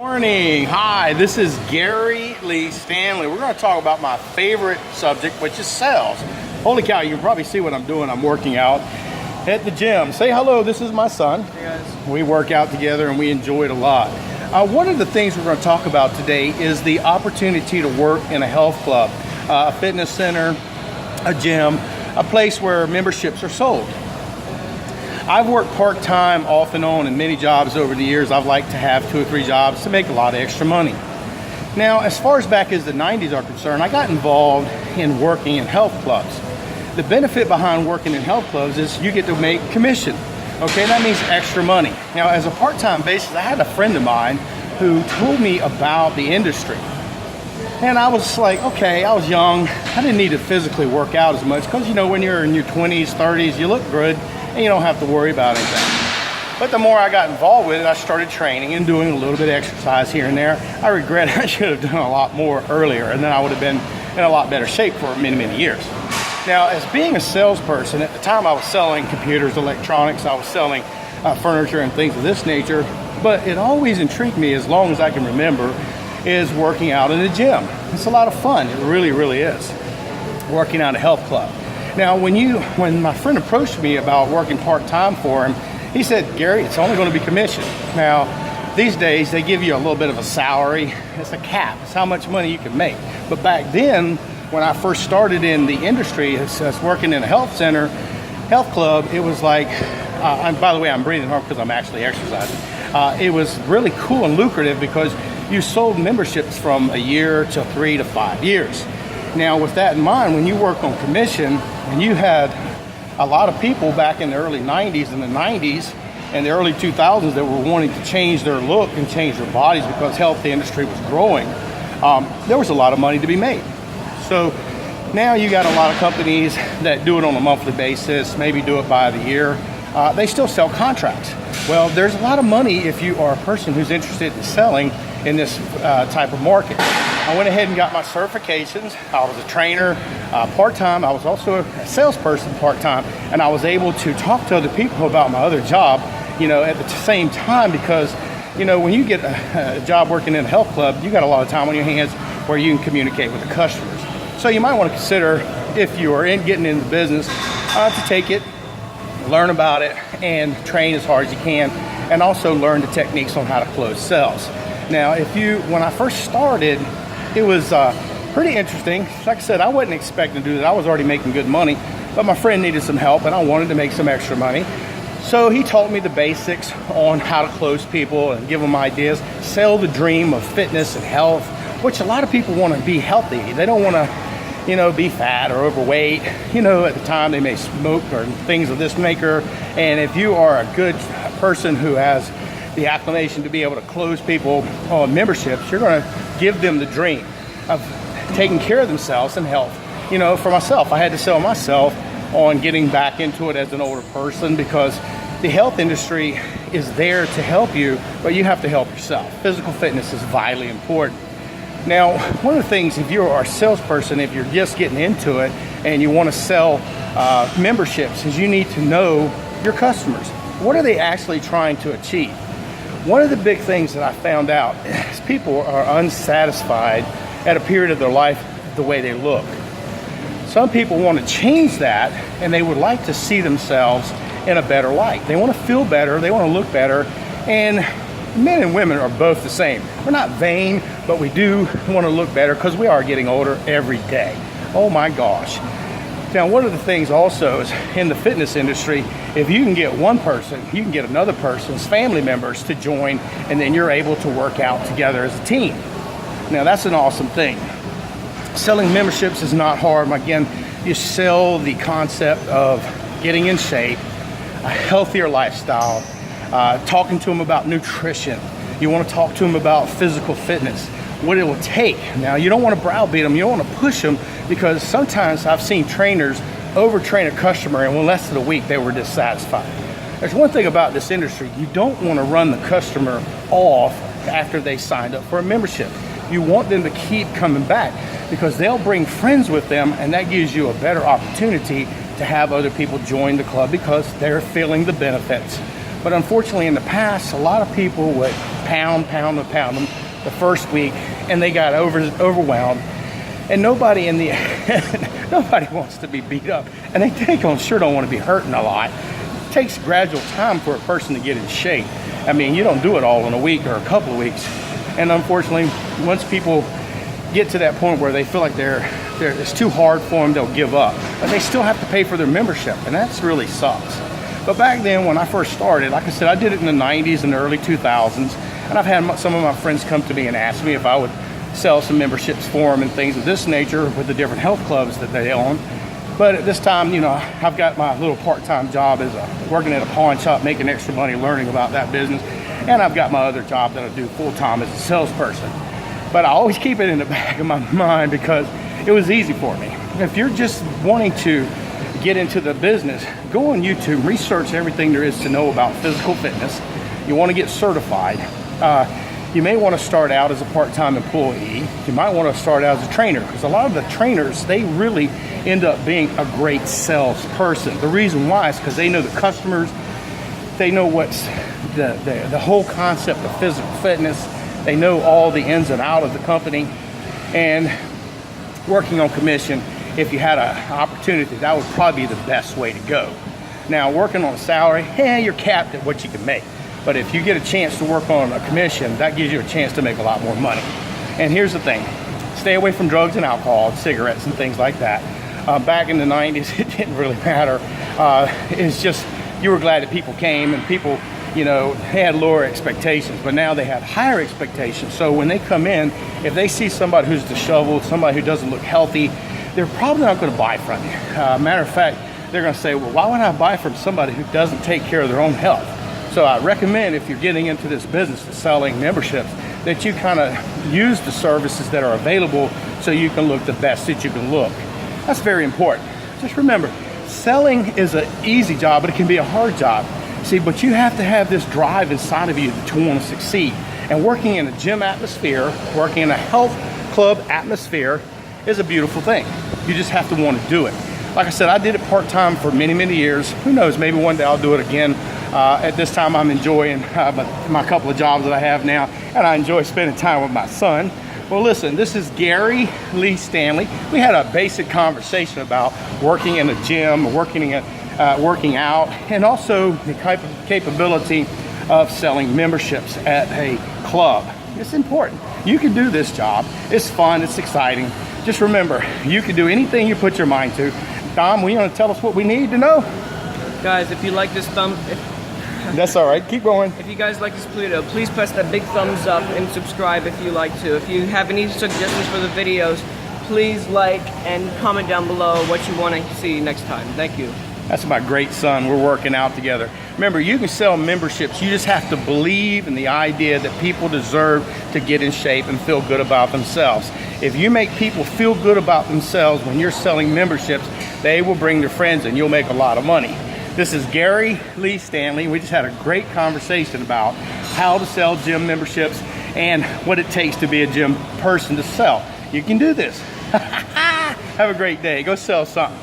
Morning. Hi, this is Gary Lee Stanley. We're going to talk about my favorite subject, which is sales. Holy cow, you can probably see what I'm doing. I'm working out at the gym. Say hello, this is my son. Hey guys. We work out together and we enjoy it a lot. One of the things we're going to talk about today is the opportunity to work in a health club, a fitness center, a gym, a place where memberships are sold. I've worked part-time off and on in many jobs over the years. I've liked to have 2 or 3 jobs to make a lot of extra money. Now, as far as back as the 90s are concerned, I got involved in working in health clubs. The benefit behind working in health clubs is you get to make commission. Okay, that means extra money. Now, as a part-time basis, I had a friend of mine who told me about the industry. And I was like, okay, I was young. I didn't need to physically work out as much because, you know, when you're in your 20s, 30s, you look good and you don't have to worry about anything. But the more I got involved with it, I started training and doing a little bit of exercise here and there. I regret I should have done a lot more earlier, and then I would have been in a lot better shape for many, many years. Now, as being a salesperson, at the time I was selling computers, electronics, I was selling furniture and things of this nature, but it always intrigued me, as long as I can remember, is working out in a gym. It's a lot of fun. It really, really is. Working out a health club. Now, when my friend approached me about working part-time for him, he said, Gary, it's only going to be commission. Now, these days, they give you a little bit of a salary. It's a cap. It's how much money you can make. But back then, when I first started in the industry, as working in a health center, health club, it was like, and by the way, I'm breathing hard because I'm actually exercising. It was really cool and lucrative because you sold memberships from a year to 3 to 5 years. Now, with that in mind, when you work on commission, and you had a lot of people back in the early 90s and the 90s and the early 2000s that were wanting to change their look and change their bodies because health industry was growing, there was a lot of money to be made. So now you got a lot of companies that do it on a monthly basis, maybe do it by the year. They still sell contracts. Well, there's a lot of money if you are a person who's interested in selling in this type of market. I went ahead and got my certifications. I was a trainer part-time. I was also a salesperson part-time, and I was able to talk to other people about my other job, you know, at the same time, because, you know, when you get a job working in a health club, you got a lot of time on your hands where you can communicate with the customers. So you might want to consider, if you are getting into the business, to take it, learn about it, and train as hard as you can, and also learn the techniques on how to close sales. Now, when I first started, it was pretty interesting. Like I said, I wasn't expecting to do that. I was already making good money, but my friend needed some help and I wanted to make some extra money. So he taught me the basics on how to close people and give them ideas, sell the dream of fitness and health, which a lot of people want to be healthy. They don't want to, you know, be fat or overweight. You know, at the time they may smoke or things of this nature. And if you are a good person who has the acclamation to be able to close people on memberships, you're going to give them the dream of taking care of themselves and health. You know, for myself, I had to sell myself on getting back into it as an older person because the health industry is there to help you, but you have to help yourself. Physical fitness is vitally important. Now, one of the things, if you are a salesperson, if you're just getting into it and you want to sell memberships, is you need to know your customers. What are they actually trying to achieve? One of the big things that I found out is people are unsatisfied at a period of their life the way they look. Some people want to change that, and they would like to see themselves in a better light. They want to feel better, they want to look better, and men and women are both the same. We're not vain, but we do want to look better because we are getting older every day. Oh my gosh. Now, one of the things also is in the fitness industry, if you can get one person, you can get another person's family members to join, and then you're able to work out together as a team. Now, that's an awesome thing. Selling memberships is not hard. Again, you sell the concept of getting in shape, a healthier lifestyle, talking to them about nutrition. You want to talk to them about physical fitness, what it will take. Now, you don't want to browbeat them. You don't want to push them, because sometimes I've seen trainers overtrain a customer, and in less than a week, they were dissatisfied. There's one thing about this industry. You don't want to run the customer off after they signed up for a membership. You want them to keep coming back because they'll bring friends with them, and that gives you a better opportunity to have other people join the club because they're feeling the benefits. But unfortunately, in the past, a lot of people would pound them the first week, and they got overwhelmed. And nobody in the nobody wants to be beat up, and they sure don't want to be hurting a lot. It takes gradual time for a person to get in shape. I mean, you don't do it all in a week or a couple of weeks. And unfortunately, once people get to that point where they feel like it's too hard for them, they'll give up. But they still have to pay for their membership, and that's really sucks. But back then, when I first started, like I said, I did it in the 90s and the early 2000s, and I've had some of my friends come to me and ask me if I would sell some memberships for them and things of this nature with the different health clubs that they own. But at this time, you know, I've got my little part-time job as working at a pawn shop, making extra money, learning about that business. And I've got my other job that I do full-time as a salesperson. But I always keep it in the back of my mind because it was easy for me. If you're just wanting to get into the business, go on YouTube, research everything there is to know about physical fitness. You want to get certified. You may want to start out as a part-time employee. You might want to start out as a trainer, because a lot of the trainers, they really end up being a great salesperson. The reason why is because they know the customers, they know what's the whole concept of physical fitness. They know all the ins and outs of the company. And working on commission, if you had an opportunity, that would probably be the best way to go. Now, working on a salary, you're capped at what you can make. But if you get a chance to work on a commission, that gives you a chance to make a lot more money. And here's the thing, stay away from drugs and alcohol, and cigarettes and things like that. Back in the 90s, it didn't really matter. It's just, you were glad that people came, and people, you know, they had lower expectations, but now they have higher expectations. So when they come in, if they see somebody who's disheveled, somebody who doesn't look healthy, they're probably not going to buy from you. Matter of fact, they're going to say, well, why would I buy from somebody who doesn't take care of their own health? So I recommend, if you're getting into this business of selling memberships, that you kind of use the services that are available so you can look the best that you can look. That's very important. Just remember, selling is an easy job, but it can be a hard job. See, but you have to have this drive inside of you to want to succeed. And working in a gym atmosphere, working in a health club atmosphere is a beautiful thing. You just have to want to do it. Like I said, I did it part-time for many, many years. Who knows, maybe one day I'll do it again. At this time, I'm enjoying my couple of jobs that I have now, and I enjoy spending time with my son. Well, listen, this is Gary Lee Stanley. We had a basic conversation about working in a gym, working out, and also the capability of selling memberships at a club. It's important. You can do this job. It's fun. It's exciting. Just remember, you can do anything you put your mind to. Dom, will you want to tell us what we need to know? Guys, if you like this That's all right. Keep going. If you guys like this video, please press that big thumbs up and subscribe if you like to. If you have any suggestions for the videos, please like and comment down below what you want to see next time. Thank you. That's my great son. We're working out together. Remember, you can sell memberships. You just have to believe in the idea that people deserve to get in shape and feel good about themselves. If you make people feel good about themselves when you're selling memberships, they will bring their friends and you'll make a lot of money. This is Gary Lee Stanley. We just had a great conversation about how to sell gym memberships and what it takes to be a gym person to sell. You can do this. Have a great day. Go sell something.